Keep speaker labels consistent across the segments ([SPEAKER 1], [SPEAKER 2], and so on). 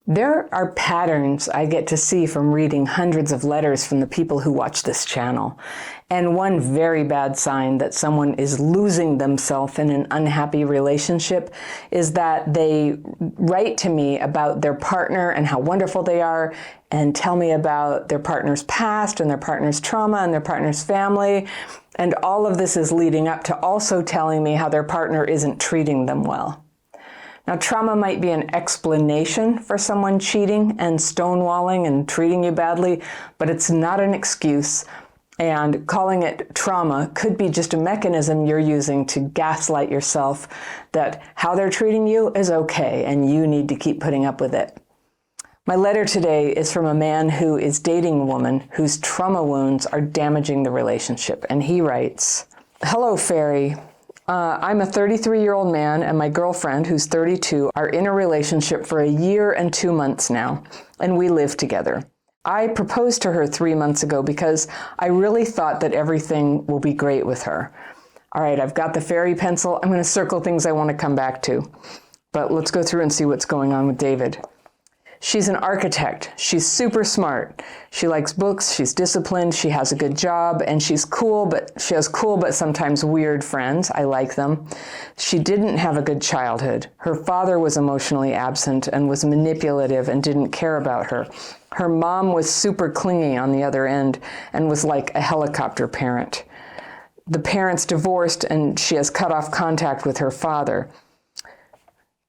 [SPEAKER 1] There are patterns I get to see from reading hundreds of letters from the people who watch this channel. And one very bad sign that someone is losing themselves in an unhappy relationship is that they write to me about their partner and how wonderful they are, and tell me about their partner's past and their partner's trauma and their partner's family. And all of this is leading up to also telling me how their partner isn't treating them well. Now, trauma might be an explanation for someone cheating and stonewalling and treating you badly, but it's not an excuse. And calling it trauma could be just a mechanism you're using to gaslight yourself that how they're treating you is okay and you need to keep putting up with it. My letter today is from a man who is dating a woman whose trauma wounds are damaging the relationship. And he writes, "Hello, Fairy. I'm a 33-year-old man and my girlfriend, who's 32, are in a relationship for a year and 2 months now, and we live together. I proposed to her 3 months ago because I really thought that everything will be great with her." All right, I've got the fairy pencil. I'm going to circle things I want to come back to. But let's go through and see what's going on with David. She's an architect. She's super smart. She likes books. She's disciplined. She has a good job, and she's cool, but she has cool but sometimes weird friends. I like them. She didn't have a good childhood. Her father was emotionally absent and was manipulative and didn't care about her. Her mom was super clingy on the other end and was like a helicopter parent. The parents divorced, and she has cut off contact with her father.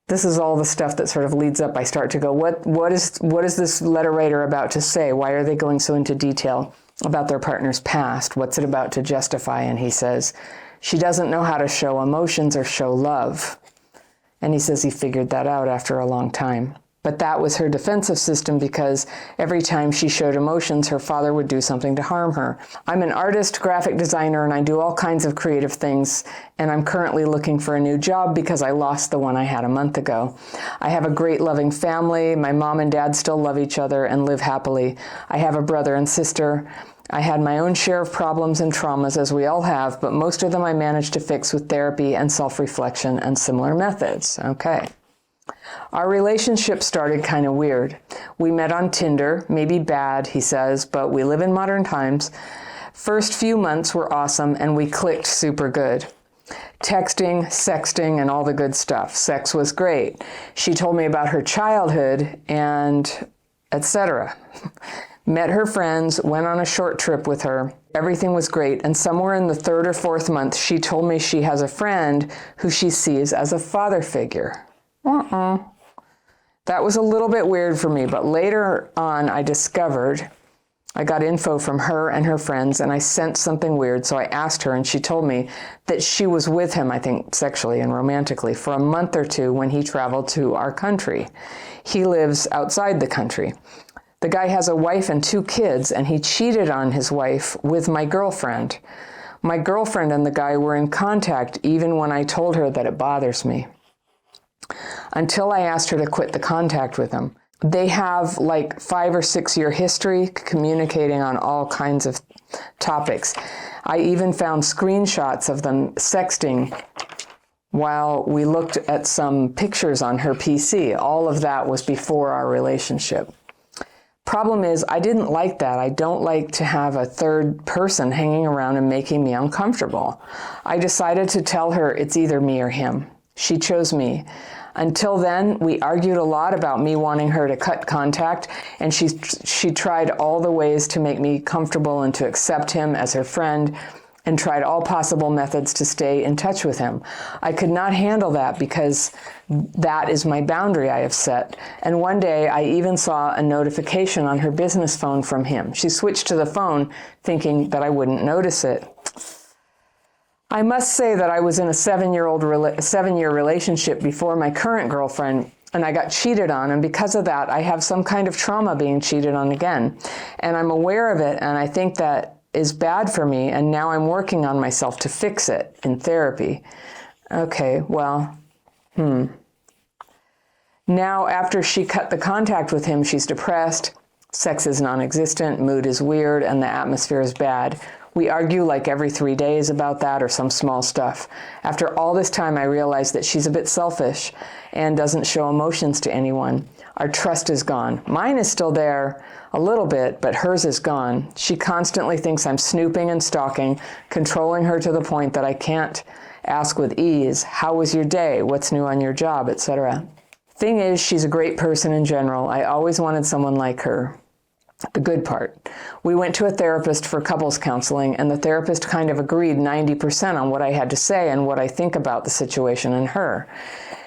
[SPEAKER 1] This is all the stuff that sort of leads up. I start to go, what is this letter writer about to say? Why are they going so into detail about their partner's past? What's it about to justify? And he says, she doesn't know how to show emotions or show love. And he says he figured that out after a long time. But that was her defensive system because every time she showed emotions, her father would do something to harm her. I'm an artist, graphic designer, and I do all kinds of creative things, and I'm currently looking for a new job because I lost the one I had a month ago. I have a great loving family. My mom and dad still love each other and live happily. I have a brother and sister. I had my own share of problems and traumas, as we all have, but most of them I managed to fix with therapy and self-reflection and similar methods. Okay. Our relationship started kind of weird. We met on Tinder, maybe bad, he says, but we live in modern times. First few months were awesome and we clicked super good. Texting, sexting, and all the good stuff. Sex was great. She told me about her childhood and etc. Met her friends, went on a short trip with her. Everything was great. And somewhere in the third or fourth month, she told me she has a friend who she sees as a father figure. That was a little bit weird for me, but later on I got info from her and her friends, and I sensed something weird, so I asked her, and she told me that she was with him, I think sexually and romantically, for a month or two when he traveled to our country. He lives outside the country. The guy has a wife and 2 kids, and he cheated on his wife with my girlfriend. My girlfriend and the guy were in contact even when I told her that it bothers me, until I asked her to quit the contact with him. They have like 5 or 6 year history communicating on all kinds of topics. I even found screenshots of them sexting while we looked at some pictures on her PC. All of that was before our relationship. Problem is, I didn't like that. I don't like to have a third person hanging around and making me uncomfortable. I decided to tell her it's either me or him. She chose me. Until then, we argued a lot about me wanting her to cut contact, and she tried all the ways to make me comfortable and to accept him as her friend, and tried all possible methods to stay in touch with him. I could not handle that because that is my boundary I have set. And one day I even saw a notification on her business phone from him. She switched to the phone thinking that I wouldn't notice it. I must say that I was in a 7-year relationship before my current girlfriend, and I got cheated on, and because of that, I have some kind of trauma being cheated on again. And I'm aware of it, and I think that is bad for me, and now I'm working on myself to fix it in therapy. Okay, well, Now, after she cut the contact with him, she's depressed, sex is non-existent, mood is weird, and the atmosphere is bad. We argue like every 3 days about that or some small stuff. After all this time, I realized that she's a bit selfish and doesn't show emotions to anyone. Our trust is gone. Mine is still there a little bit, but hers is gone. She constantly thinks I'm snooping and stalking, controlling her to the point that I can't ask with ease, how was your day? What's new on your job, etc. Thing is, she's a great person in general. I always wanted someone like her. The good part. We went to a therapist for couples counseling, and the therapist kind of agreed 90% on what I had to say and what I think about the situation and her.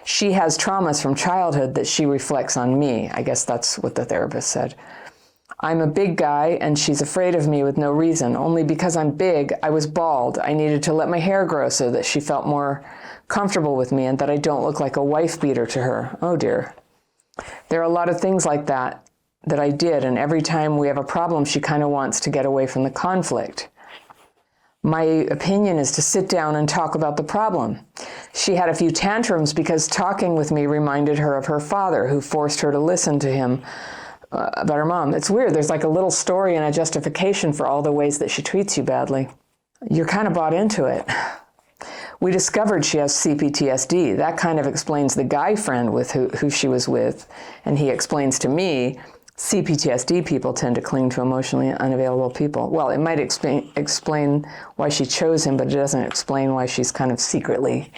[SPEAKER 1] She has traumas from childhood that she reflects on me. I guess that's what the therapist said. I'm a big guy, and she's afraid of me with no reason. Only because I'm big, I was bald. I needed to let my hair grow so that she felt more comfortable with me and that I don't look like a wife beater to her. Oh dear. There are a lot of things like that I did, and every time we have a problem, she kind of wants to get away from the conflict. My opinion is to sit down and talk about the problem. She had a few tantrums because talking with me reminded her of her father, who forced her to listen to him about her mom. It's weird. There's like a little story and a justification for all the ways that she treats you badly. You're kind of bought into it. We discovered she has PTSD. That kind of explains the guy friend with who she was with, and he explains to me PTSD people tend to cling to emotionally unavailable people. Well, it might explain why she chose him, but it doesn't explain why she's kind of secretly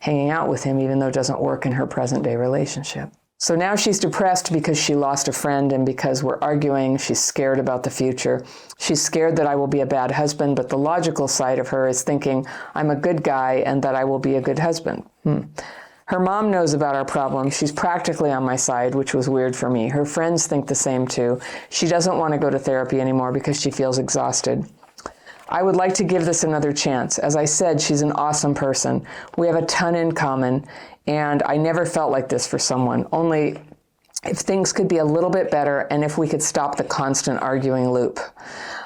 [SPEAKER 1] hanging out with him, even though it doesn't work in her present-day relationship. So now she's depressed because she lost a friend and because we're arguing. She's scared about the future. She's scared that I will be a bad husband, but the logical side of her is thinking I'm a good guy and that I will be a good husband. Her mom knows about our problem. She's practically on my side, which was weird for me. Her friends think the same too. She doesn't want to go to therapy anymore because she feels exhausted. I would like to give this another chance. As I said, she's an awesome person. We have a ton in common, and I never felt like this for someone. Only if things could be a little bit better and if we could stop the constant arguing loop.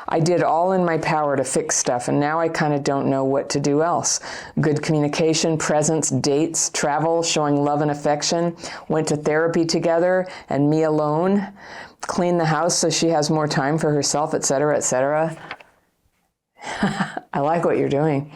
[SPEAKER 1] I did all in my power to fix stuff, and now I kind of don't know what to do else. Good communication, presence, dates, travel, showing love and affection, went to therapy together, and me alone, clean the house so she has more time for herself, etc., etc. I like what you're doing.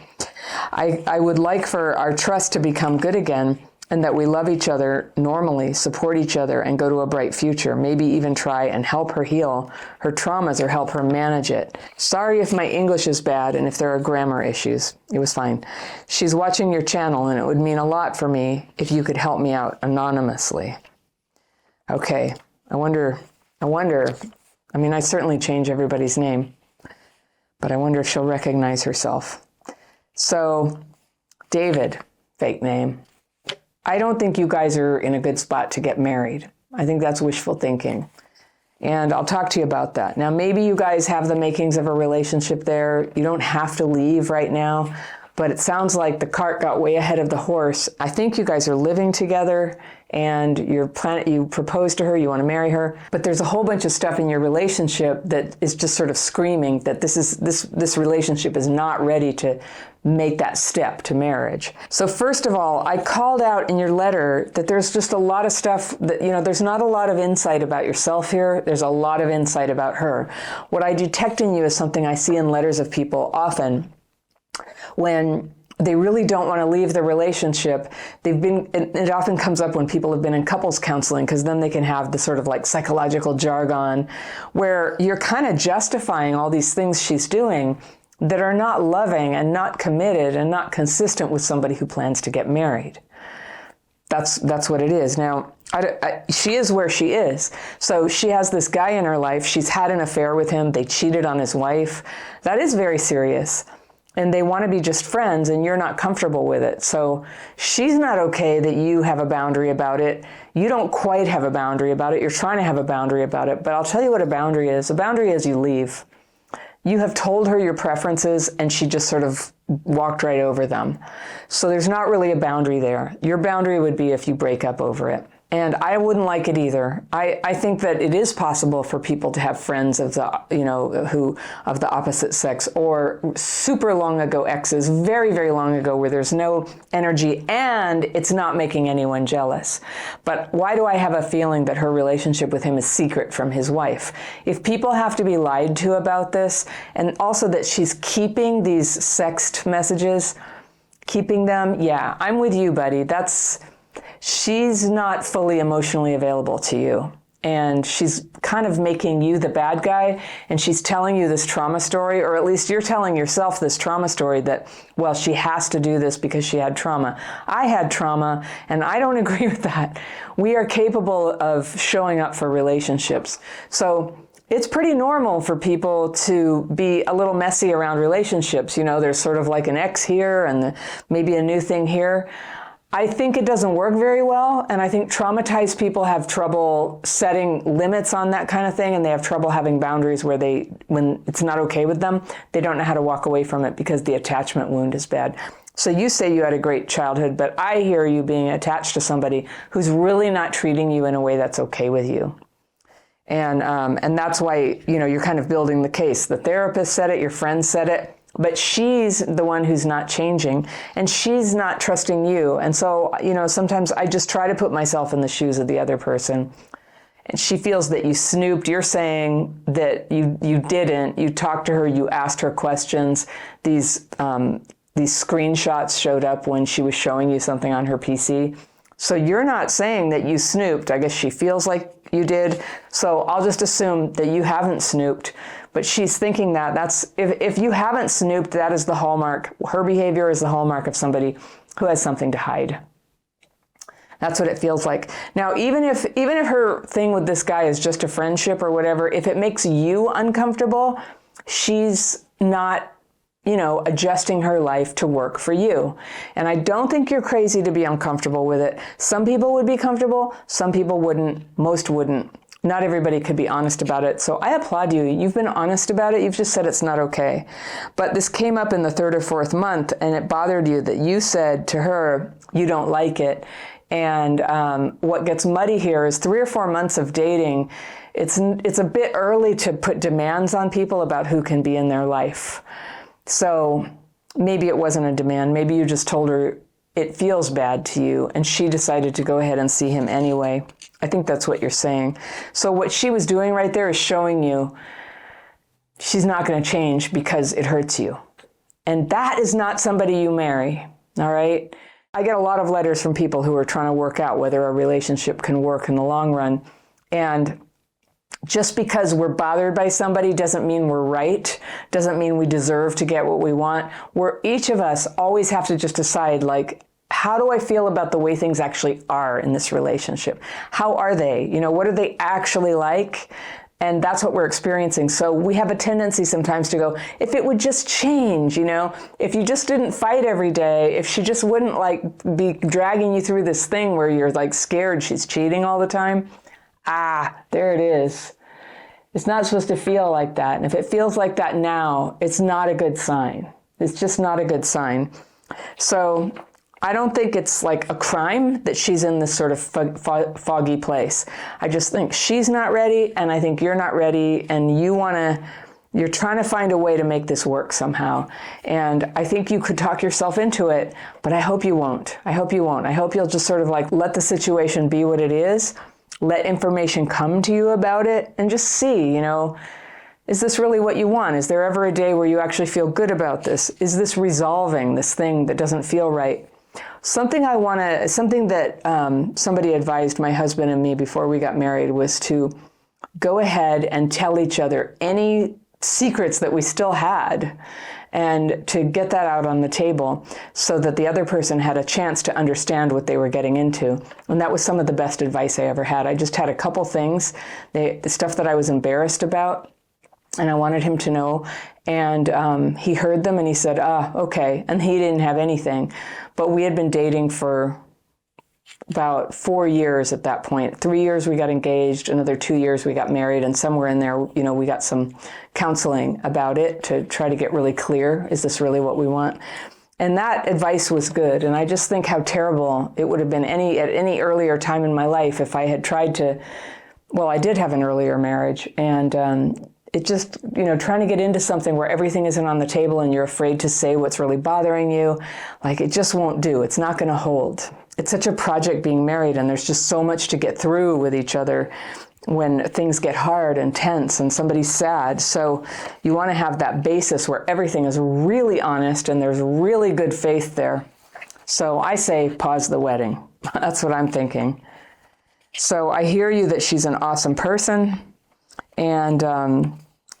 [SPEAKER 1] I would like for our trust to become good again, and that we love each other normally, support each other, and go to a bright future. Maybe even try and help her heal her traumas or help her manage it. Sorry if my English is bad and if there are grammar issues. It was fine. She's watching your channel, and it would mean a lot for me if you could help me out anonymously. Okay, I wonder, I mean, I certainly change everybody's name, but I wonder if she'll recognize herself. So, David, fake name. I don't think you guys are in a good spot to get married. I think that's wishful thinking. And I'll talk to you about that. Now, maybe you guys have the makings of a relationship there. You don't have to leave right now, but it sounds like the cart got way ahead of the horse. I think you guys are living together and you propose to her, you want to marry her, but there's a whole bunch of stuff in your relationship that is just sort of screaming that this relationship is not ready to make that step to marriage. So first of all, I called out in your letter that there's just a lot of stuff that, there's not a lot of insight about yourself here. There's a lot of insight about her. What I detect in you is something I see in letters of people often when they really don't want to leave the relationship. It often comes up when people have been in couples counseling, because then they can have the sort of like psychological jargon where you're kind of justifying all these things she's doing that are not loving and not committed and not consistent with somebody who plans to get married. That's what it is. Now, she is where she is. So she has this guy in her life. She's had an affair with him. They cheated on his wife. That is very serious. And they want to be just friends, and you're not comfortable with it. So she's not okay that you have a boundary about it. You don't quite have a boundary about it. You're trying to have a boundary about it. But I'll tell you what a boundary is. A boundary is you leave. You have told her your preferences, and she just sort of walked right over them. So there's not really a boundary there. Your boundary would be if you break up over it. And I wouldn't like it either. I think that it is possible for people to have friends of the, of the opposite sex, or super long ago exes, very, very long ago, where there's no energy and it's not making anyone jealous. But why do I have a feeling that her relationship with him is secret from his wife? If people have to be lied to about this, and also that she's keeping these sext messages, keeping them, yeah, I'm with you, buddy. she's not fully emotionally available to you. And she's kind of making you the bad guy, and she's telling you this trauma story, or at least you're telling yourself this trauma story that, well, she has to do this because she had trauma. I had trauma, and I don't agree with that. We are capable of showing up for relationships. So it's pretty normal for people to be a little messy around relationships. You know, there's sort of like an X here and maybe a new thing here. I think it doesn't work very well, and I think traumatized people have trouble setting limits on that kind of thing, and they have trouble having boundaries where when it's not okay with them, they don't know how to walk away from it because the attachment wound is bad. So you say you had a great childhood, but I hear you being attached to somebody who's really not treating you in a way that's okay with you. And that's why, you know, you're kind of building the case. The therapist said it, your friend said it, but she's the one who's not changing, and she's not trusting you. And so, you know, sometimes I just try to put myself in the shoes of the other person. And she feels that you snooped. You're saying that you didn't. You talked to her, you asked her questions. These screenshots showed up when she was showing you something on her PC. So you're not saying that you snooped. I guess she feels like you did. So I'll just assume that you haven't snooped. But she's thinking that if you haven't snooped, that is the hallmark. Her behavior is the hallmark of somebody who has something to hide. That's what it feels like. Now, even if her thing with this guy is just a friendship or whatever, if it makes you uncomfortable, she's not, you know, adjusting her life to work for you. And I don't think you're crazy to be uncomfortable with it. Some people would be comfortable, some people wouldn't, most wouldn't. Not everybody could be honest about it. So I applaud you. You've been honest about it. You've just said it's not okay. But this came up in the 3rd or 4th month, and it bothered you that you said to her, you don't like it. And what gets muddy here is 3 or 4 months of dating. It's a bit early to put demands on people about who can be in their life. So maybe it wasn't a demand. Maybe you just told her it feels bad to you, and she decided to go ahead and see him anyway. I think that's what you're saying. So what she was doing right there is showing you she's not going to change because it hurts you. And that is not somebody you marry, all right? I get a lot of letters from people who are trying to work out whether a relationship can work in the long run. And just because we're bothered by somebody doesn't mean we're right, doesn't mean we deserve to get what we want. Each of us always have to just decide, like, how do I feel about the way things actually are in this relationship? How are they? You know, what are they actually like? And that's what we're experiencing. So we have a tendency sometimes to go, if it would just change, you know, if you just didn't fight every day, if she just wouldn't like be dragging you through this thing where you're like scared she's cheating all the time. There it is. It's not supposed to feel like that. And if it feels like that now, it's not a good sign. It's just not a good sign. So I don't think it's like a crime that she's in this sort of foggy place. I just think she's not ready, and I think you're not ready, and you're trying to find a way to make this work somehow. And I think you could talk yourself into it, but I hope you won't. I hope you won't. I hope you'll just sort of like let the situation be what it is, let information come to you about it, and just see, you know, is this really what you want? Is there ever a day where you actually feel good about this? Is this resolving this thing that doesn't feel right? Something that somebody advised my husband and me before we got married was to go ahead and tell each other any secrets that we still had, and to get that out on the table so that the other person had a chance to understand what they were getting into. And that was some of the best advice I ever had. I just had a couple things, the stuff that I was embarrassed about, and I wanted him to know. And he heard them and he said, okay. And he didn't have anything. But we had been dating for about 4 years at that point. 3 years we got engaged, another 2 years we got married, and somewhere in there, you know, we got some counseling about it to try to get really clear, is this really what we want? And that advice was good. And I just think how terrible it would have been at any earlier time in my life if I had tried to, well, I did have an earlier marriage, and it just, you know, trying to get into something where everything isn't on the table and you're afraid to say what's really bothering you, like it just won't do. It's not going to hold. It's such a project being married, and there's just so much to get through with each other when things get hard and tense and somebody's sad. So you want to have that basis where everything is really honest and there's really good faith there. So I say pause the wedding. That's what I'm thinking. So I hear you that she's an awesome person, and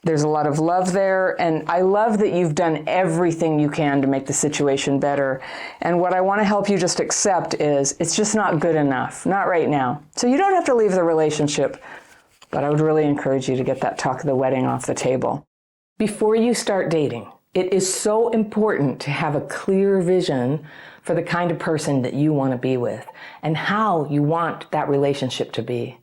[SPEAKER 1] there's a lot of love there. And I love that you've done everything you can to make the situation better. And what I want to help you just accept is it's just not good enough, not right now. So you don't have to leave the relationship, but I would really encourage you to get that talk of the wedding off the table. Before you start dating, it is so important to have a clear vision for the kind of person that you want to be with and how you want that relationship to be.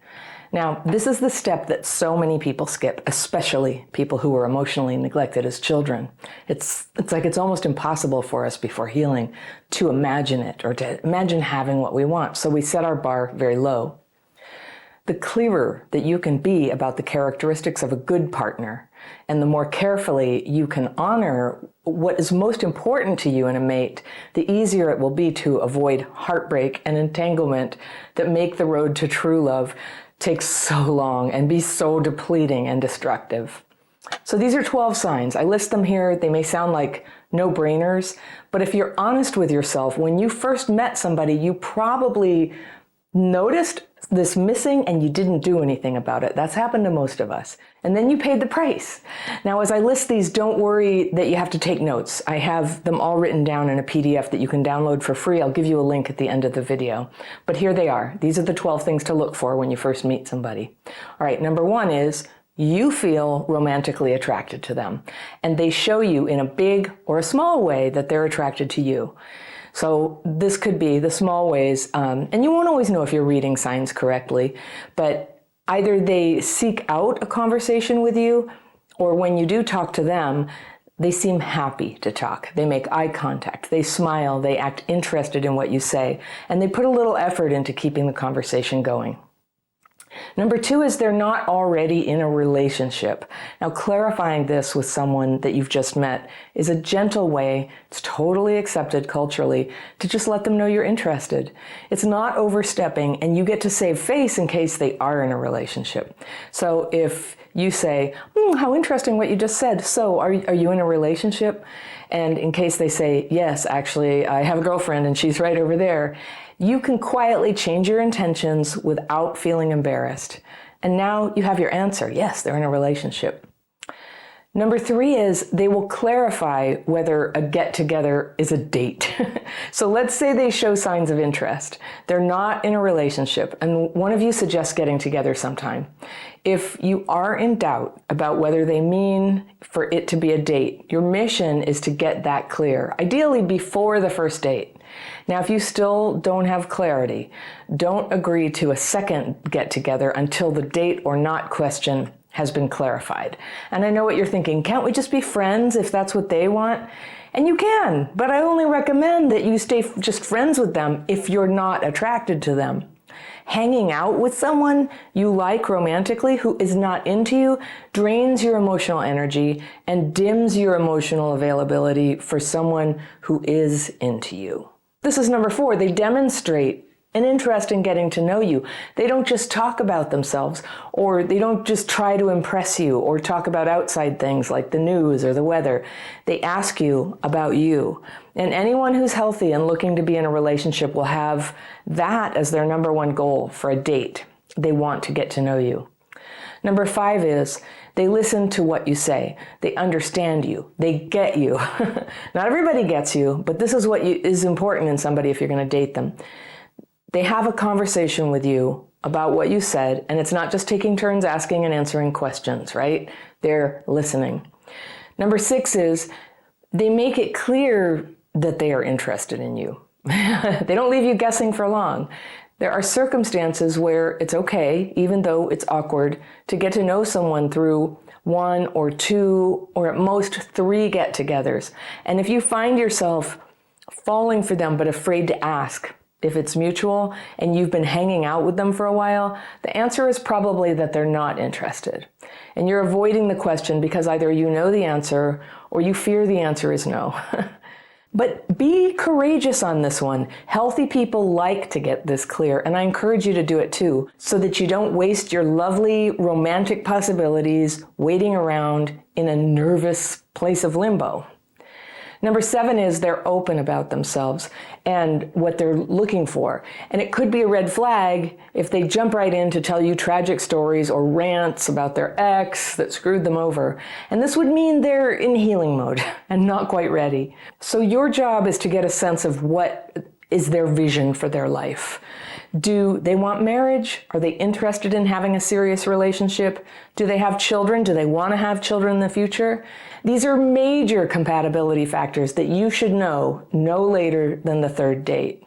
[SPEAKER 1] Now, this is the step that so many people skip, especially people who were emotionally neglected as children. It's like it's almost impossible for us before healing to imagine it or to imagine having what we want. So we set our bar very low. The clearer that you can be about the characteristics of a good partner, and the more carefully you can honor what is most important to you in a mate, the easier it will be to avoid heartbreak and entanglement that make the road to true love take so long and be so depleting and destructive. So these are 12 signs. I list them here. They may sound like no-brainers, but if you're honest with yourself, when you first met somebody, you probably noticed this missing and you didn't do anything about it. That's happened to most of us. And then you paid the price. Now, as I list these, don't worry that you have to take notes. I have them all written down in a PDF that you can download for free. I'll give you a link at the end of the video. But here they are. These are the 12 things to look for when you first meet somebody. All right, number one is you feel romantically attracted to them. And they show you in a big or a small way that they're attracted to you. So this could be the small ways, and you won't always know if you're reading signs correctly, but either they seek out a conversation with you, or when you do talk to them, they seem happy to talk. They make eye contact, they smile, they act interested in what you say, and they put a little effort into keeping the conversation going. Number two is they're not already in a relationship. Now, clarifying this with someone that you've just met is a gentle way, it's totally accepted culturally, to just let them know you're interested. It's not overstepping, and you get to save face in case they are in a relationship. So if you say, how interesting what you just said. So are you in a relationship? And in case they say, yes, actually, I have a girlfriend and she's right over there, you can quietly change your intentions without feeling embarrassed. And now you have your answer. Yes, they're in a relationship. Number three is they will clarify whether a get-together is a date. So let's say they show signs of interest. They're not in a relationship, and one of you suggests getting together sometime. If you are in doubt about whether they mean for it to be a date, your mission is to get that clear, ideally before the first date. Now, if you still don't have clarity, don't agree to a second get-together until the date or not question has been clarified. And I know what you're thinking, can't we just be friends if that's what they want? And you can, but I only recommend that you stay just friends with them if you're not attracted to them. Hanging out with someone you like romantically who is not into you drains your emotional energy and dims your emotional availability for someone who is into you. This is number four. They demonstrate an interest in getting to know you. They don't just talk about themselves, or they don't just try to impress you or talk about outside things like the news or the weather. They ask you about you. And anyone who's healthy and looking to be in a relationship will have that as their number one goal for a date. They want to get to know you. Number five is they listen to what you say. They understand you. They get you. Not everybody gets you, but this is what is important in somebody if you're going to date them. They have a conversation with you about what you said, and it's not just taking turns asking and answering questions, right? They're listening. Number six is they make it clear that they are interested in you. They don't leave you guessing for long. There are circumstances where it's okay, even though it's awkward, to get to know someone through one or two or at most three get-togethers. And if you find yourself falling for them but afraid to ask if it's mutual and you've been hanging out with them for a while, the answer is probably that they're not interested. And you're avoiding the question because either you know the answer or you fear the answer is no. But be courageous on this one. Healthy people like to get this clear, and I encourage you to do it too, so that you don't waste your lovely romantic possibilities waiting around in a nervous place of limbo. Number 7 is they're open about themselves and what they're looking for. And it could be a red flag if they jump right in to tell you tragic stories or rants about their ex that screwed them over. And this would mean they're in healing mode and not quite ready. So your job is to get a sense of what is their vision for their life. Do they want marriage? Are they interested in having a serious relationship? Do they have children? Do they want to have children in the future? These are major compatibility factors that you should know no later than the 3rd date.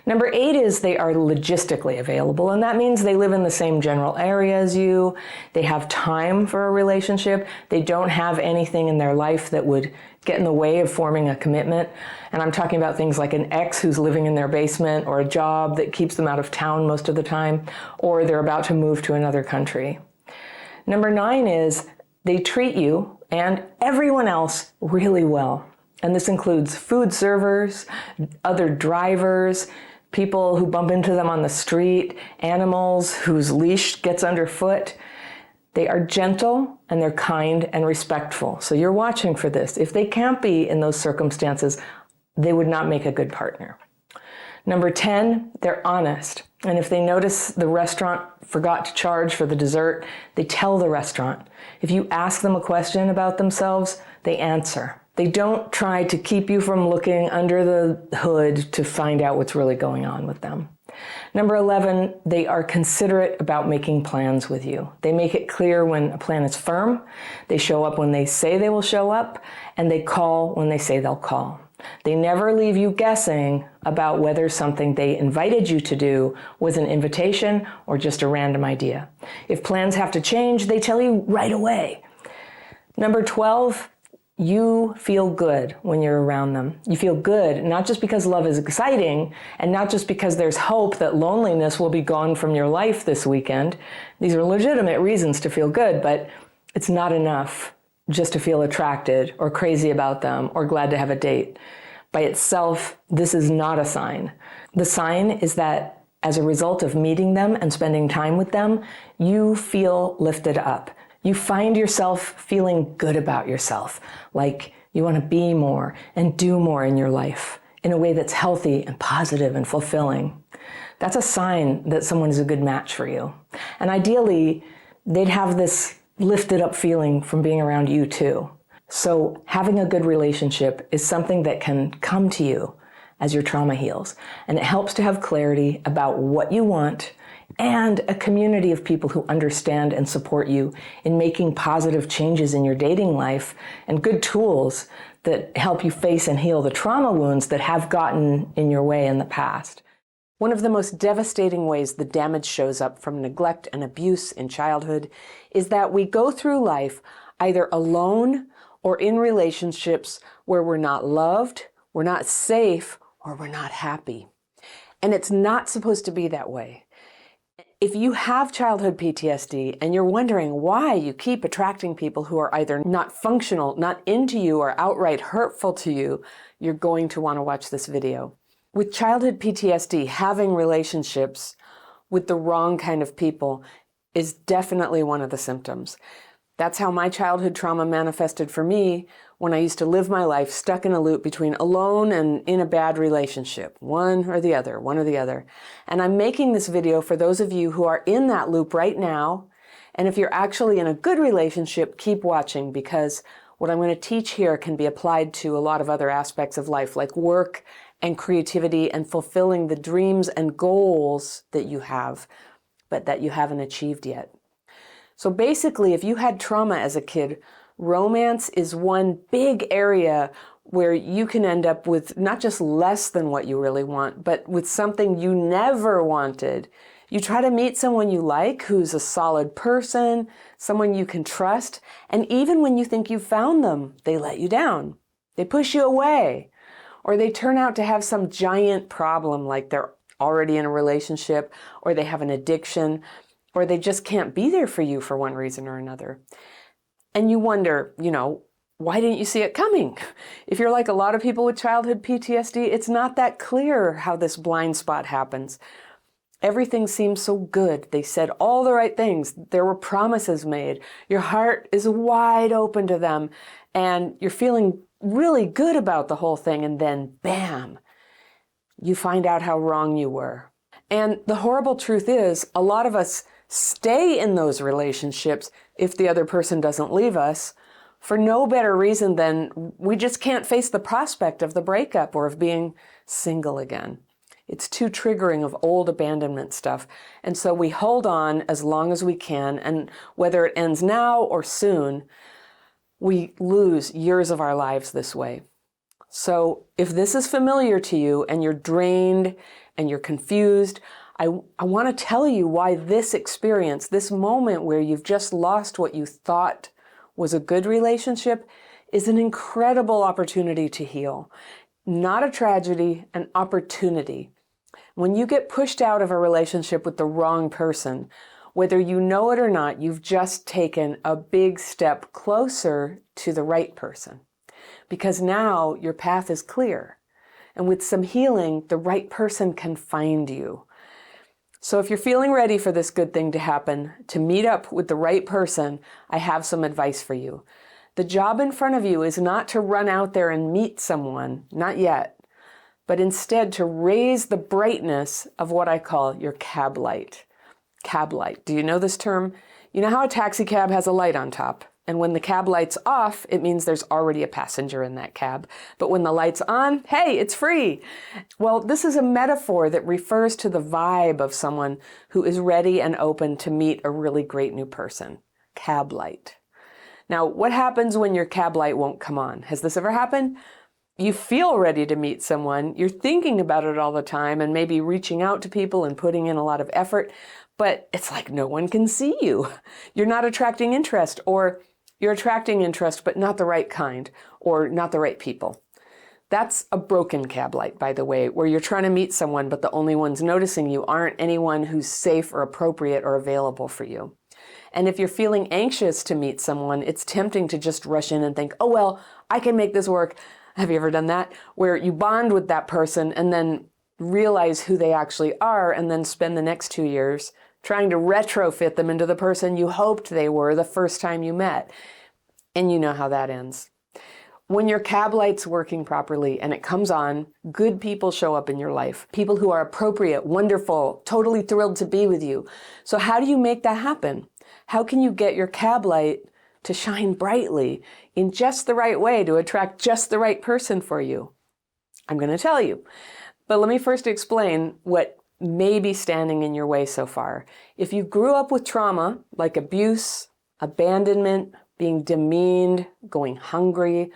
[SPEAKER 1] Number 8 is they are logistically available, and that means they live in the same general area as you. They have time for a relationship. They don't have anything in their life that would get in the way of forming a commitment. And I'm talking about things like an ex who's living in their basement, or a job that keeps them out of town most of the time, or they're about to move to another country. Number 9 is they treat you and everyone else really well. And this includes food servers, other drivers, people who bump into them on the street, animals whose leash gets underfoot. They are gentle and they're kind and respectful. So you're watching for this. If they can't be in those circumstances, they would not make a good partner. Number 10, they're honest. And if they notice the restaurant forgot to charge for the dessert, they tell the restaurant. If you ask them a question about themselves, they answer. They don't try to keep you from looking under the hood to find out what's really going on with them. Number 11, they are considerate about making plans with you. They make it clear when a plan is firm, they show up when they say they will show up, and they call when they say they'll call. They never leave you guessing about whether something they invited you to do was an invitation or just a random idea. If plans have to change, they tell you right away. Number 12, you feel good when you're around them. You feel good, not just because love is exciting, and not just because there's hope that loneliness will be gone from your life this weekend. These are legitimate reasons to feel good, but it's not enough just to feel attracted or crazy about them or glad to have a date. By itself, this is not a sign. The sign is that as a result of meeting them and spending time with them, you feel lifted up. You find yourself feeling good about yourself, like you want to be more and do more in your life in a way that's healthy and positive and fulfilling. That's a sign that someone is a good match for you. And ideally, they'd have this lifted up feeling from being around you too. So having a good relationship is something that can come to you as your trauma heals. And it helps to have clarity about what you want and a community of people who understand and support you in making positive changes in your dating life, and good tools that help you face and heal the trauma wounds that have gotten in your way in the past. One of the most devastating ways the damage shows up from neglect and abuse in childhood is that we go through life either alone or in relationships where we're not loved, we're not safe, or we're not happy. And it's not supposed to be that way. If you have childhood PTSD and you're wondering why you keep attracting people who are either not functional, not into you, or outright hurtful to you, you're going to want to watch this video. With childhood PTSD, having relationships with the wrong kind of people is definitely one of the symptoms. That's how my childhood trauma manifested for me when I used to live my life stuck in a loop between alone and in a bad relationship, one or the other. And I'm making this video for those of you who are in that loop right now. And if you're actually in a good relationship, keep watching, because what I'm going to teach here can be applied to a lot of other aspects of life, like work and creativity and fulfilling the dreams and goals that you have, but that you haven't achieved yet. So basically, if you had trauma as a kid, romance is one big area where you can end up with not just less than what you really want, but with something you never wanted. You try to meet someone you like, who's a solid person, someone you can trust, and even when you think you've found them, they let you down. They push you away, or they turn out to have some giant problem, like they're already in a relationship, or they have an addiction, or they just can't be there for you for one reason or another. And you wonder, why didn't you see it coming? If you're like a lot of people with childhood PTSD, it's not that clear how this blind spot happens. Everything seems so good. They said all the right things. There were promises made. Your heart is wide open to them, and you're feeling really good about the whole thing, and then bam, you find out how wrong you were. And the horrible truth is, a lot of us stay in those relationships if the other person doesn't leave us for no better reason than we just can't face the prospect of the breakup or of being single again. It's too triggering of old abandonment stuff. And so we hold on as long as we can, and whether it ends now or soon, we lose years of our lives this way. So if this is familiar to you and you're drained and you're confused, I want to tell you why this experience, this moment where you've just lost what you thought was a good relationship, is an incredible opportunity to heal. Not a tragedy, an opportunity. When you get pushed out of a relationship with the wrong person, whether you know it or not, you've just taken a big step closer to the right person. Because now your path is clear. And with some healing, the right person can find you. So if you're feeling ready for this good thing to happen, to meet up with the right person, I have some advice for you. The job in front of you is not to run out there and meet someone, not yet, but instead to raise the brightness of what I call your cab light. Cab light. Do you know this term? You know how a taxi cab has a light on top? And when the cab light's off, it means there's already a passenger in that cab. But when the light's on, hey, it's free. Well, this is a metaphor that refers to the vibe of someone who is ready and open to meet a really great new person. Cab light. Now, what happens when your cab light won't come on? Has this ever happened? You feel ready to meet someone, you're thinking about it all the time and maybe reaching out to people and putting in a lot of effort, but it's like no one can see you. You're not attracting interest, or you're attracting interest, but not the right kind, or not the right people. That's a broken cab light, by the way, where you're trying to meet someone, but the only ones noticing you aren't anyone who's safe or appropriate or available for you. And if you're feeling anxious to meet someone, it's tempting to just rush in and think, oh, well, I can make this work. Have you ever done that? Where you bond with that person and then realize who they actually are, and then spend the next 2 years trying to retrofit them into the person you hoped they were the first time you met. And you know how that ends. When your cab light's working properly and it comes on, good people show up in your life. People who are appropriate, wonderful, totally thrilled to be with you. So how do you make that happen? How can you get your cab light to shine brightly in just the right way to attract just the right person for you? I'm going to tell you. But let me first explain what may be standing in your way so far. If you grew up with trauma, like abuse, abandonment, being demeaned, going hungry,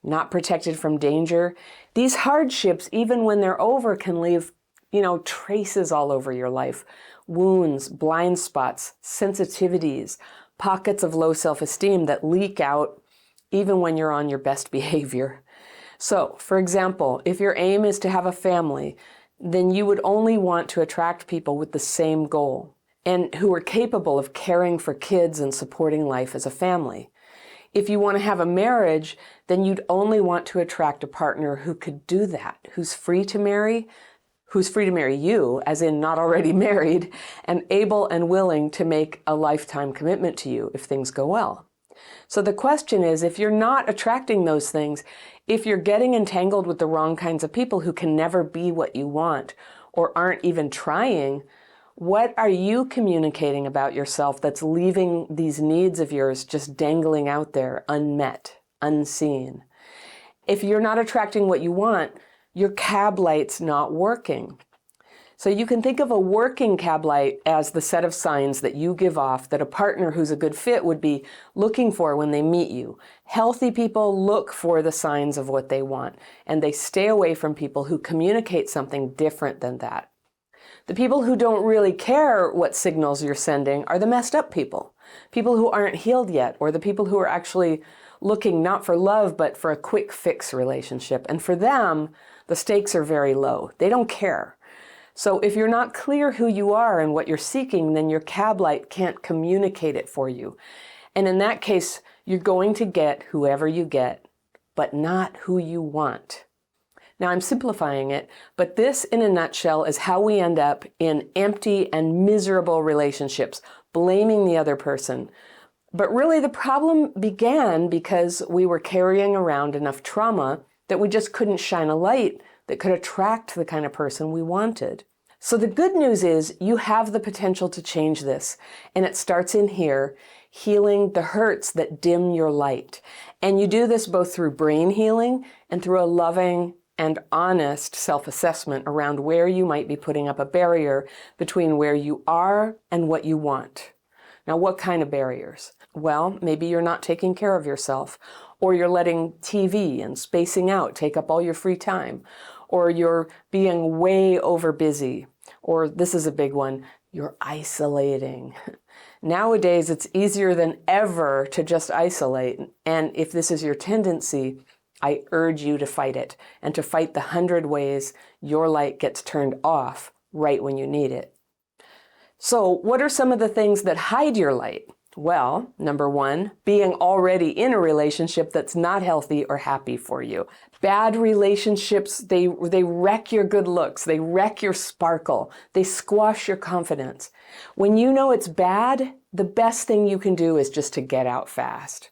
[SPEAKER 1] not protected from danger, these hardships, even when they're over, can leave, traces all over your life. Wounds, blind spots, sensitivities, pockets of low self-esteem that leak out even when you're on your best behavior. So, for example, if your aim is to have a family, then you would only want to attract people with the same goal and who are capable of caring for kids and supporting life as a family. If you want to have a marriage, then you'd only want to attract a partner who could do that, who's free to marry you, as in not already married, and able and willing to make a lifetime commitment to you if things go well. So the question is, if you're not attracting those things, if you're getting entangled with the wrong kinds of people who can never be what you want or aren't even trying, what are you communicating about yourself that's leaving these needs of yours just dangling out there, unmet, unseen? If you're not attracting what you want, your cab light's not working. So you can think of a working cab light as the set of signs that you give off that a partner who's a good fit would be looking for when they meet you. Healthy people look for the signs of what they want, and they stay away from people who communicate something different than that. The people who don't really care what signals you're sending are the messed up people. People who aren't healed yet, or the people who are actually looking not for love, but for a quick fix relationship. And for them, the stakes are very low. They don't care. So if you're not clear who you are and what you're seeking, then your cab light can't communicate it for you. And in that case, you're going to get whoever you get, but not who you want. Now, I'm simplifying it, but this in a nutshell is how we end up in empty and miserable relationships, blaming the other person, But really the problem began because we were carrying around enough trauma that we just couldn't shine a light that could attract the kind of person we wanted. So the good news is you have the potential to change this, and it starts in here, healing the hurts that dim your light. And you do this both through brain healing and through a loving and honest self-assessment around where you might be putting up a barrier between where you are and what you want. Now, what kind of barriers? Well, maybe you're not taking care of yourself, or you're letting TV and spacing out take up all your free time, or you're being way over busy, or this is a big one, you're isolating. Nowadays, it's easier than ever to just isolate. And if this is your tendency, I urge you to fight it and to fight the 100 ways your light gets turned off right when you need it. So what are some of the things that hide your light? Well, number one, being already in a relationship that's not healthy or happy for you. Bad relationships, they wreck your good looks. They wreck your sparkle. They squash your confidence. When you know it's bad, the best thing you can do is just to get out fast.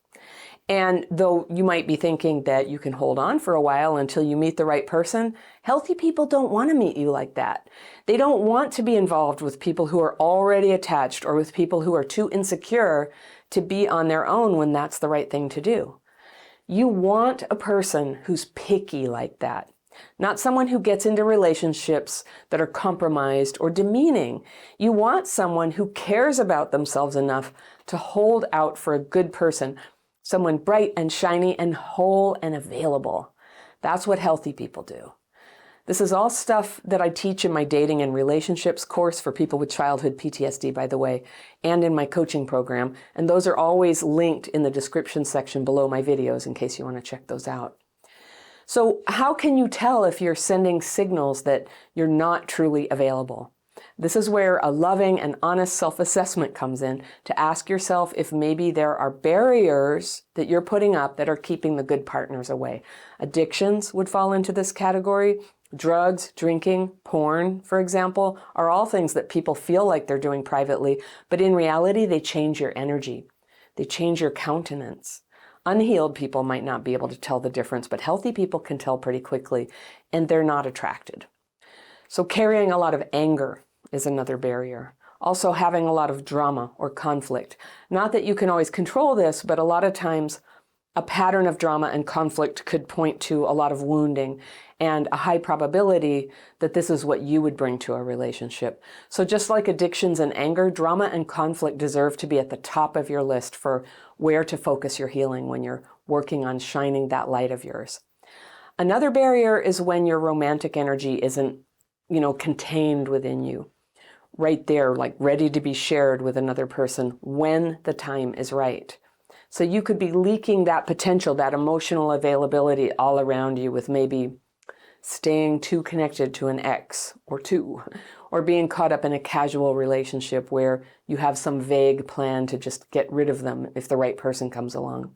[SPEAKER 1] And though you might be thinking that you can hold on for a while until you meet the right person, healthy people don't want to meet you like that. They don't want to be involved with people who are already attached or with people who are too insecure to be on their own when that's the right thing to do. You want a person who's picky like that, not someone who gets into relationships that are compromised or demeaning. You want someone who cares about themselves enough to hold out for a good person, someone bright and shiny and whole and available. That's what healthy people do. This is all stuff that I teach in my dating and relationships course for people with childhood PTSD, by the way, and in my coaching program. And those are always linked in the description section below my videos in case you want to check those out. So how can you tell if you're sending signals that you're not truly available? This is where a loving and honest self-assessment comes in, to ask yourself if maybe there are barriers that you're putting up that are keeping the good partners away. Addictions would fall into this category. Drugs, drinking, porn, for example, are all things that people feel like they're doing privately, but in reality, they change your energy. They change your countenance. Unhealed people might not be able to tell the difference, but healthy people can tell pretty quickly, and they're not attracted. So carrying a lot of anger is another barrier. Also having a lot of drama or conflict. Not that you can always control this, but a lot of times a pattern of drama and conflict could point to a lot of wounding and a high probability that this is what you would bring to a relationship. So just like addictions and anger, drama and conflict deserve to be at the top of your list for where to focus your healing when you're working on shining that light of yours. Another barrier is when your romantic energy isn't, contained within you. Right there, like ready to be shared with another person when the time is right. So you could be leaking that potential, that emotional availability all around you with maybe staying too connected to an ex or two, or being caught up in a casual relationship where you have some vague plan to just get rid of them if the right person comes along.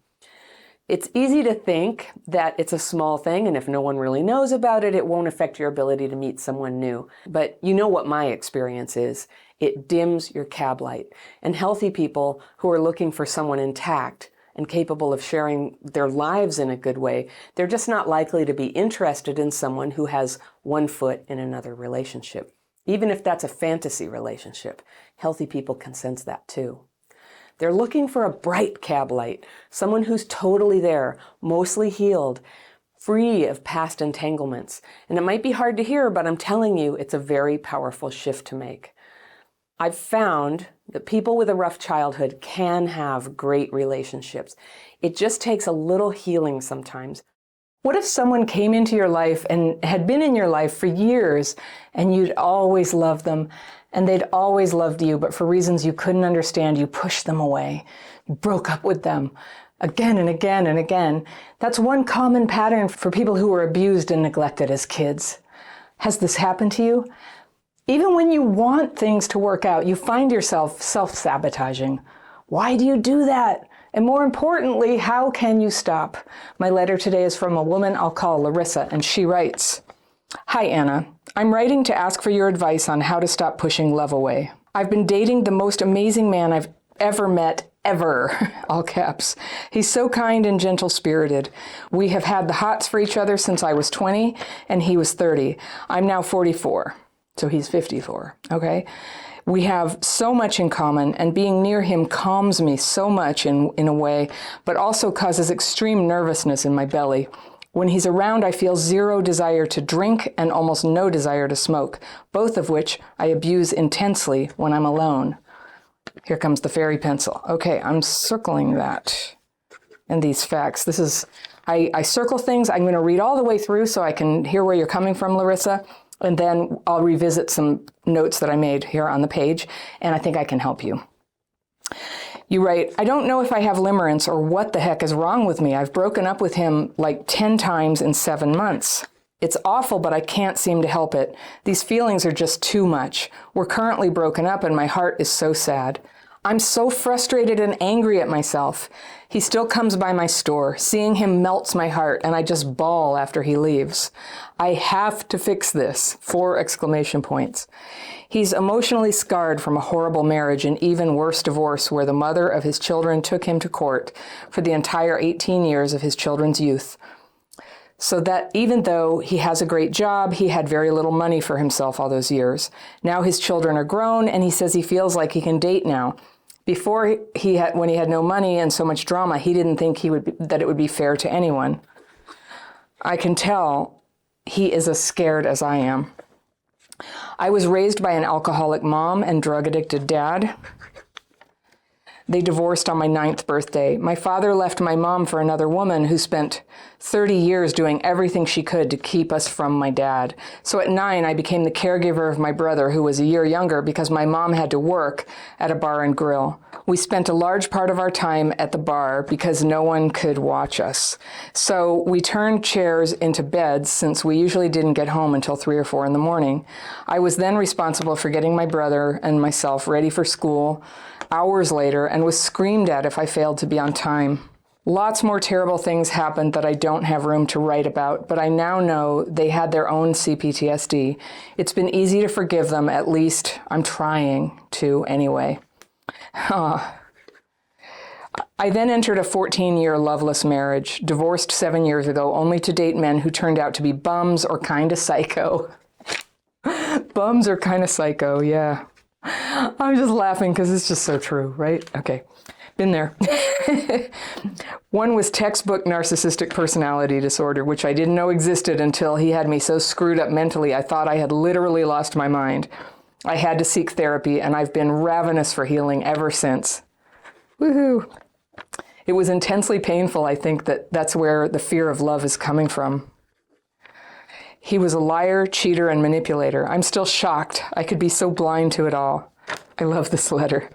[SPEAKER 1] It's easy to think that it's a small thing, and if no one really knows about it, it won't affect your ability to meet someone new. But you know what my experience is. It dims your cab light. And healthy people who are looking for someone intact and capable of sharing their lives in a good way, they're just not likely to be interested in someone who has one foot in another relationship. Even if that's a fantasy relationship, healthy people can sense that too. They're looking for a bright cab light, someone who's totally there, mostly healed, free of past entanglements. And it might be hard to hear, but I'm telling you, it's a very powerful shift to make. I've found that people with a rough childhood can have great relationships. It just takes a little healing sometimes. What if someone came into your life and had been in your life for years and you'd always loved them and they'd always loved you, but for reasons you couldn't understand, you pushed them away, you broke up with them again and again and again? That's one common pattern for people who were abused and neglected as kids. Has this happened to you? Even when you want things to work out, you find yourself self-sabotaging. Why do you do that? And more importantly, how can you stop? My letter today is from a woman I'll call Larissa, and she writes, "Hi, Anna. I'm writing to ask for your advice on how to stop pushing love away. I've been dating the most amazing man I've ever met, ever, all caps. He's so kind and gentle-spirited. We have had the hots for each other since I was 20 and he was 30. I'm now 44, so he's 54, okay? We have so much in common, and being near him calms me so much in a way, but also causes extreme nervousness in my belly. When he's around, I feel zero desire to drink and almost no desire to smoke, both of which I abuse intensely when I'm alone. Here comes the fairy pencil. Okay, I'm circling that and these facts. This is, I circle things. I'm going to read all the way through so I can hear where you're coming from, Larissa, and then I'll revisit some notes that I made here on the page, and I think I can help you. You write, I don't know if I have limerence or what the heck is wrong with me. I've broken up with him like 10 times in 7 months. It's awful, but I can't seem to help it. These feelings are just too much. We're currently broken up and my heart is so sad. I'm so frustrated and angry at myself. He still comes by my store. Seeing him melts my heart and I just bawl after he leaves. I have to fix this. 4 exclamation points. He's emotionally scarred from a horrible marriage and even worse divorce where the mother of his children took him to court for the entire 18 years of his children's youth. So that even though he has a great job, he had very little money for himself all those years. Now his children are grown and he says he feels like he can date now. Before when he had no money and so much drama, he didn't think that it would be fair to anyone. I can tell he is as scared as I am. I was raised by an alcoholic mom and drug-addicted dad. They divorced on my 9th birthday. My father left my mom for another woman who spent 30 years doing everything she could to keep us from my dad. So at 9, I became the caregiver of my brother, who was a year younger, because my mom had to work at a bar and grill. We spent a large part of our time at the bar because no one could watch us. So we turned chairs into beds since we usually didn't get home until 3 or 4 in the morning. I was then responsible for getting my brother and myself ready for school hours later and was screamed at if I failed to be on time. Lots more terrible things happened that I don't have room to write about, but I now know they had their own CPTSD. It's been easy to forgive them, at least I'm trying to anyway. I then entered a 14-year loveless marriage, divorced 7 years ago, only to date men who turned out to be bums or kind of psycho. Bums or kind of psycho, yeah. I'm just laughing because it's just so true, right? Okay, been there. One was textbook narcissistic personality disorder, which I didn't know existed until he had me so screwed up mentally I thought I had literally lost my mind. I had to seek therapy, and I've been ravenous for healing ever since. Woohoo! It was intensely painful. I think that's where the fear of love is coming from. He was a liar, cheater, and manipulator. I'm still shocked. I could be so blind to it all. I love this letter.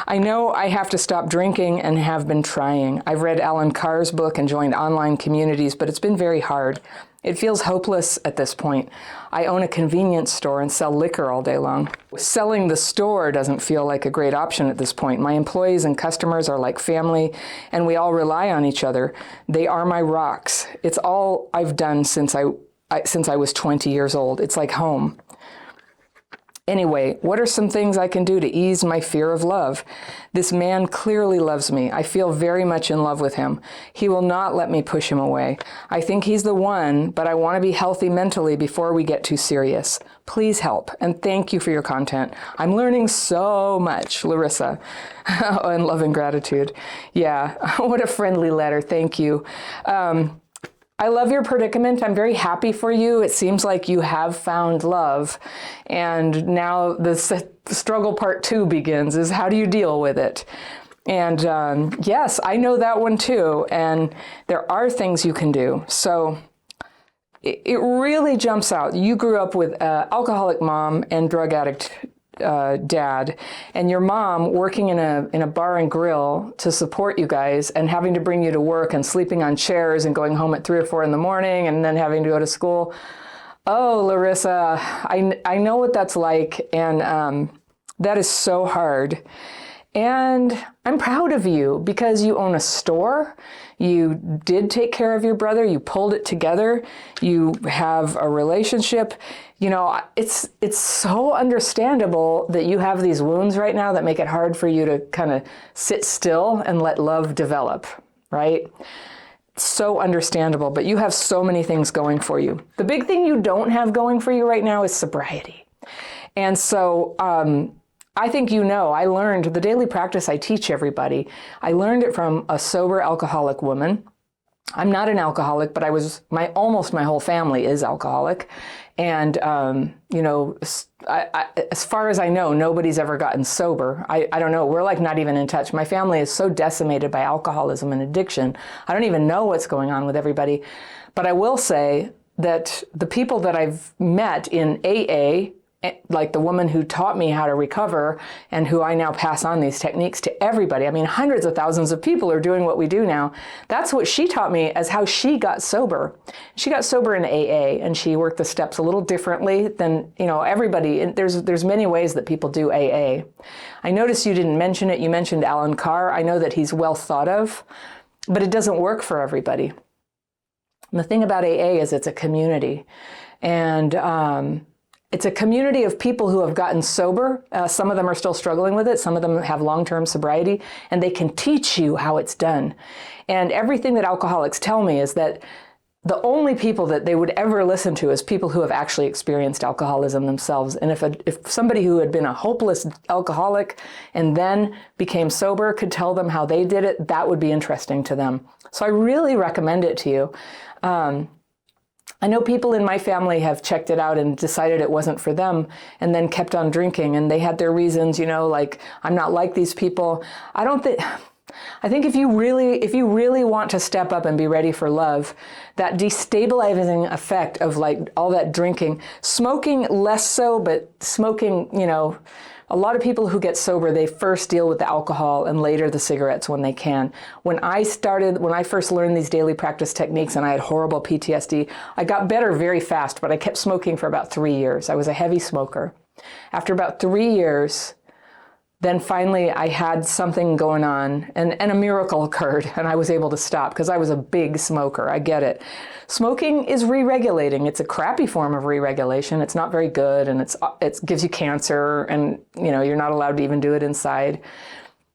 [SPEAKER 1] I know I have to stop drinking and have been trying. I've read Alan Carr's book and joined online communities, but it's been very hard. It feels hopeless at this point. I own a convenience store and sell liquor all day long. Selling the store doesn't feel like a great option at this point. My employees and customers are like family, and we all rely on each other. They are my rocks. It's all I've done since I was 20 years old. It's like home. Anyway, what are some things I can do to ease my fear of love? This man clearly loves me. I feel very much in love with him. He will not let me push him away. I think he's the one, but I want to be healthy mentally before we get too serious. Please help, and thank you for your content. I'm learning so much, Larissa. And love and gratitude. Yeah, what a friendly letter. Thank you. I love your predicament. I'm very happy for you. It seems like you have found love. And now the struggle part 2 begins, is how do you deal with it? And yes, I know that one too. And there are things you can do. So it really jumps out. You grew up with an alcoholic mom and drug addict dad, and your mom working in a bar and grill to support you guys and having to bring you to work and sleeping on chairs and going home at 3 or 4 in the morning and then having to go to school. Oh, Larissa, I know what that's like, and that is so hard. And I'm proud of you because you own a store. You did take care of your brother. You pulled it together. You have a relationship. You know, it's so understandable that you have these wounds right now that make it hard for you to kind of sit still and let love develop, right? So understandable, but you have so many things going for you. The big thing you don't have going for you right now is sobriety. And so I think you know, I learned the daily practice I teach everybody. I learned it from a sober alcoholic woman. I'm not an alcoholic, but almost my whole family is alcoholic. And, you know, as far as I know, nobody's ever gotten sober. I don't know. We're like not even in touch. My family is so decimated by alcoholism and addiction. I don't even know what's going on with everybody. But I will say that the people that I've met in AA, like the woman who taught me how to recover and who I now pass on these techniques to everybody. I mean, hundreds of thousands of people are doing what we do now. That's what she taught me as how she got sober. She got sober in AA and she worked the steps a little differently than, you know, everybody. There's many ways that people do AA. I noticed you didn't mention it. You mentioned Alan Carr. I know that he's well thought of, but it doesn't work for everybody. And the thing about AA is it's a community. And, it's a community of people who have gotten sober. Some of them are still struggling with it. Some of them have long-term sobriety, and they can teach you how it's done. And everything that alcoholics tell me is that the only people that they would ever listen to is people who have actually experienced alcoholism themselves. And if somebody who had been a hopeless alcoholic and then became sober could tell them how they did it, that would be interesting to them. So I really recommend it to you. I know people in my family have checked it out and decided it wasn't for them and then kept on drinking, and they had their reasons, you know, like, I'm not like these people. I think if you really want to step up and be ready for love, that destabilizing effect of like all that drinking, smoking less so, but smoking, you know, a lot of people who get sober, they first deal with the alcohol and later the cigarettes when they can. When I first learned these daily practice techniques and I had horrible PTSD, I got better very fast, but I kept smoking for about 3 years. I was a heavy smoker. After about 3 years, then finally I had something going on and a miracle occurred and I was able to stop because I was a big smoker. I get it. Smoking is re-regulating. It's a crappy form of re-regulation. It's not very good and it gives you cancer and, you know, you're not allowed to even do it inside.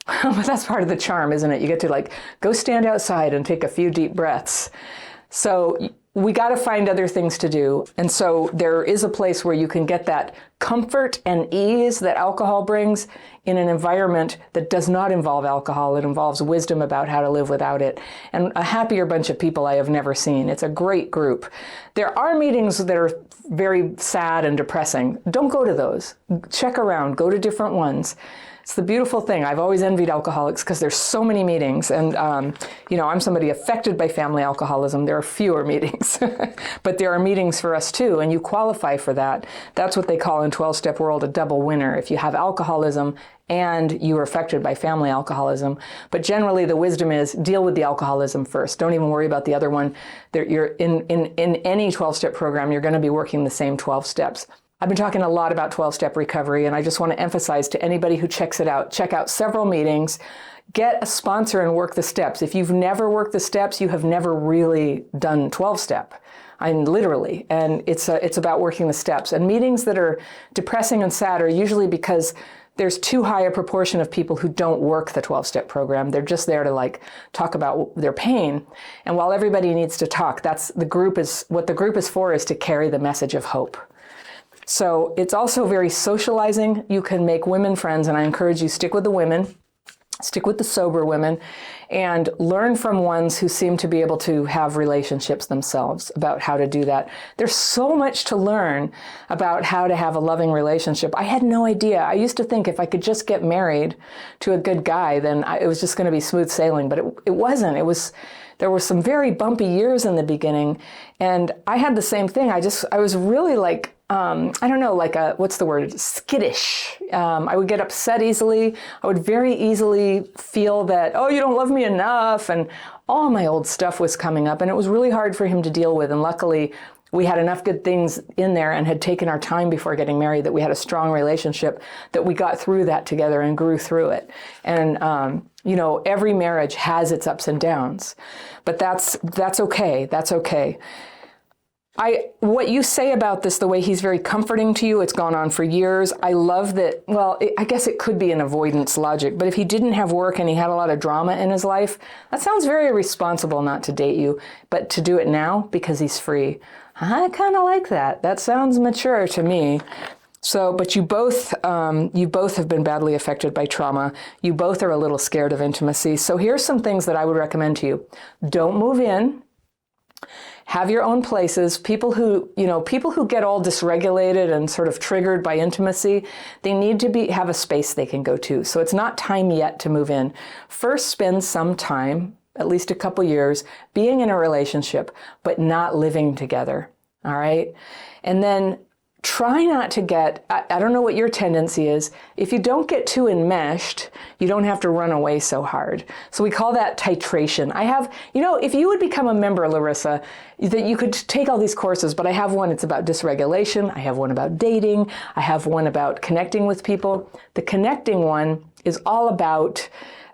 [SPEAKER 1] But that's part of the charm, isn't it? You get to like go stand outside and take a few deep breaths. So we got to find other things to do. And so there is a place where you can get that comfort and ease that alcohol brings in an environment that does not involve alcohol. It involves wisdom about how to live without it. And a happier bunch of people I have never seen. It's a great group. There are meetings that are very sad and depressing. Don't go to those. Check around. Go to different ones. It's the beautiful thing. I've always envied alcoholics because there's so many meetings. And, you know, I'm somebody affected by family alcoholism. There are fewer meetings, but there are meetings for us too. And you qualify for that. That's what they call in 12-step world a double winner. If you have alcoholism and you are affected by family alcoholism. But generally the wisdom is deal with the alcoholism first. Don't even worry about the other one. You're in any 12-step program, you're going to be working the same 12 steps. I've been talking a lot about 12-step recovery, and I just want to emphasize to anybody who checks it out, check out several meetings, get a sponsor and work the steps. If you've never worked the steps, you have never really done 12-step. I mean, literally, and it's about working the steps. And meetings that are depressing and sad are usually because there's too high a proportion of people who don't work the 12-step program. They're just there to like talk about their pain. And while everybody needs to talk, what the group is for is to carry the message of hope. So it's also very socializing. You can make women friends, and I encourage you stick with the women, stick with the sober women, and learn from ones who seem to be able to have relationships themselves about how to do that. There's so much to learn about how to have a loving relationship. I had no idea. I used to think if I could just get married to a good guy, then it was just going to be smooth sailing, but it wasn't. There were some very bumpy years in the beginning, and I had the same thing. I was really like, I don't know, like what's the word? Skittish. I would get upset easily. I would very easily feel that, oh, you don't love me enough. And all my old stuff was coming up, and it was really hard for him to deal with. And luckily, we had enough good things in there and had taken our time before getting married that we had a strong relationship, that we got through that together and grew through it. And, every marriage has its ups and downs, but that's okay. That's okay. What you say about this, the way he's very comforting to you, it's gone on for years. I love that. Well, I guess it could be an avoidance logic, but if he didn't have work and he had a lot of drama in his life, that sounds very irresponsible not to date you, but to do it now because he's free. I kind of like that. That sounds mature to me. So, but you both have been badly affected by trauma. You both are a little scared of intimacy. So here's some things that I would recommend to you. Don't move in. Have your own places. People who get all dysregulated and sort of triggered by intimacy, they need to have a space they can go to. So it's not time yet to move in. First, spend some time, at least a couple years, being in a relationship, but not living together. All right? And then try not to get, I don't know what your tendency is. If you don't get too enmeshed, you don't have to run away so hard. So we call that titration. If you would become a member, Larissa, that you could take all these courses, but I have one, it's about dysregulation. I have one about dating. I have one about connecting with people. The connecting one is all about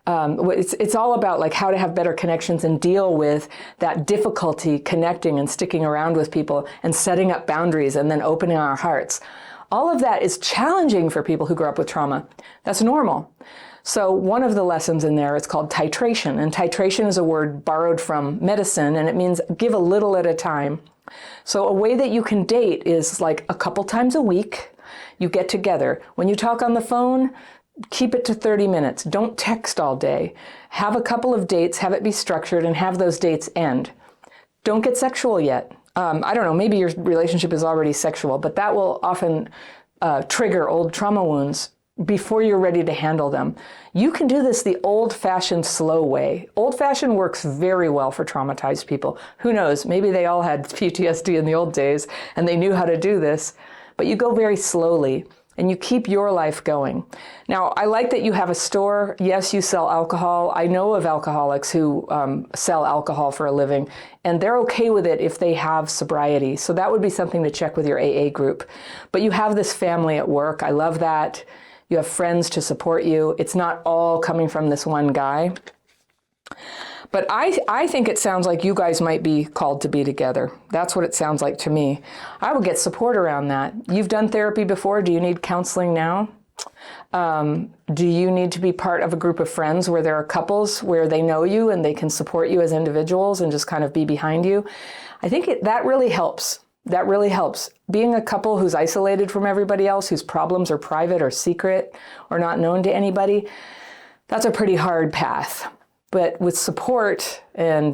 [SPEAKER 1] it's all about like how to have better connections and deal with that difficulty connecting and sticking around with people and setting up boundaries and then opening our hearts. All of that is challenging for people who grew up with trauma. That's normal. So one of the lessons in there is called titration. And titration is a word borrowed from medicine, and it means give a little at a time. So a way that you can date is like a couple times a week, you get together. When you talk on the phone, keep it to 30 minutes. Don't text all day. Have a couple of dates, have it be structured, and have those dates end. Don't get sexual yet. I don't know, maybe your relationship is already sexual, but that will often trigger old trauma wounds before you're ready to handle them. You can do this the old-fashioned slow way. Old-fashioned works very well for traumatized people. Who knows, maybe they all had PTSD in the old days and they knew how to do this, but you go very slowly. And you keep your life going. Now, I like that you have a store. Yes, you sell alcohol. I know of alcoholics who sell alcohol for a living, and they're okay with it if they have sobriety. So that would be something to check with your AA group. But you have this family at work. I love that. You have friends to support you. It's not all coming from this one guy. But I think it sounds like you guys might be called to be together. That's what it sounds like to me. I would get support around that. You've done therapy before. Do you need counseling now? Do you need to be part of a group of friends where there are couples where they know you and they can support you as individuals and just kind of be behind you? I think that really helps. That really helps. Being a couple who's isolated from everybody else, whose problems are private or secret or not known to anybody, that's a pretty hard path. But with support and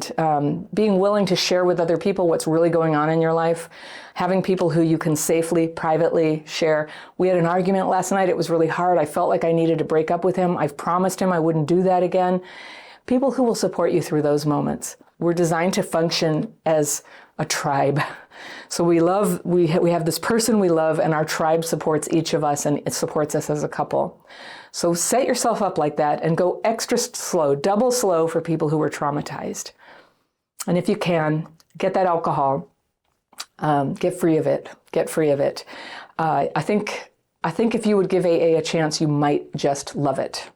[SPEAKER 1] being willing to share with other people what's really going on in your life, having people who you can safely, privately share. We had an argument last night. It was really hard. I felt like I needed to break up with him. I've promised him I wouldn't do that again. People who will support you through those moments. We're designed to function as a tribe. So we have this person we love, and our tribe supports each of us, and it supports us as a couple. So set yourself up like that and go extra slow, double slow for people who were traumatized. And if you can, get that alcohol, get free of it, get free of it. I think if you would give AA a chance, you might just love it.